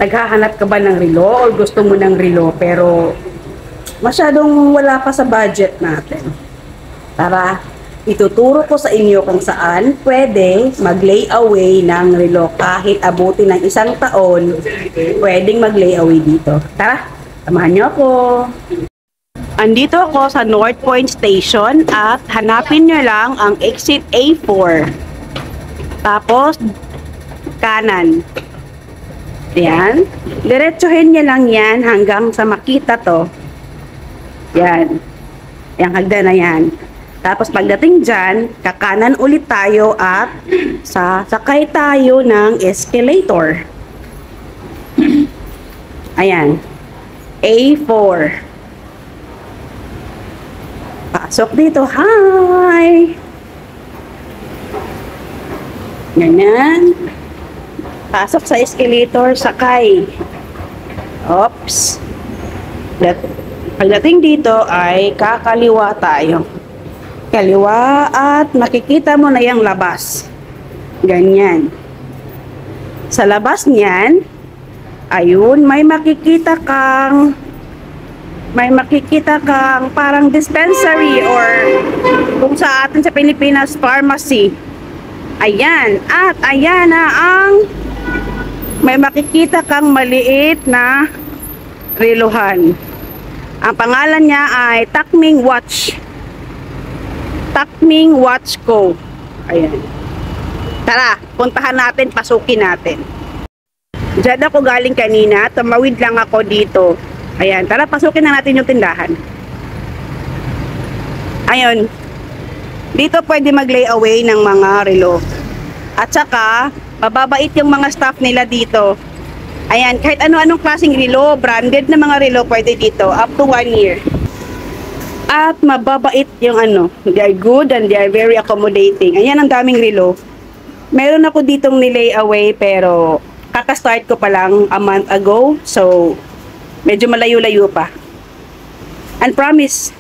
Naghahanap ka ba ng relo or gusto mo ng relo pero masyadong wala pa sa budget natin? Tara, ituturo ko sa inyo kung saan pwede mag-layaway ng relo kahit abutin ng 1 taon, pwedeng mag-layaway dito. Tara, samahan niyo ako. Andito ako sa North Point Station at hanapin nyo lang ang exit A4. Tapos, kanan. Ayan. Diretsuhin nyo lang yan hanggang sa makita to. Yan. Yang hagdan na yan. Tapos pagdating dyan, kakanan ulit tayo at sasakay tayo ng escalator. Ayan. A4. Pasok dito. Hi! Ganyan. Pasok sa escalator, sakay. Oops. Pagdating dito ay kakaliwa tayo. Kaliwa at makikita mo na yung labas. Ganyan. Sa labas niyan, ayun, may makikita kang parang dispensary or kung sa atin sa Pilipinas, pharmacy. Ayan. At ayan na ang may makikita kang maliit na relohan. Ang pangalan niya ay Takming Watch. Takming Watch Co. Ayan. Tara, puntahan natin, pasukin natin. Diyan ako galing kanina, tumawid lang ako dito. Ayan, tara, pasukin na natin yung tindahan. Ayun. Dito pwede mag-layaway ng mga relo. At saka, mababait yung mga staff nila dito. Ayan, kahit ano-anong klaseng relo, branded na mga relo pwede dito, up to 1 year. At mababait yung they are good and they are very accommodating. Ayan, ang daming relo. Meron ako ditong nilay-away pero kaka-start ko pa lang a month ago. So, medyo malayo-layo pa. And promise,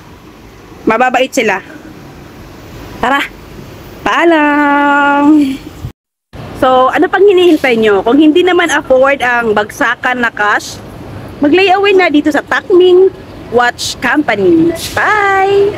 mababait sila. Tara, paalam! So, ano pang hinihintay nyo? Kung hindi naman afford ang bagsakan na cash, mag-layaway na dito sa Takming Watch Company. Bye!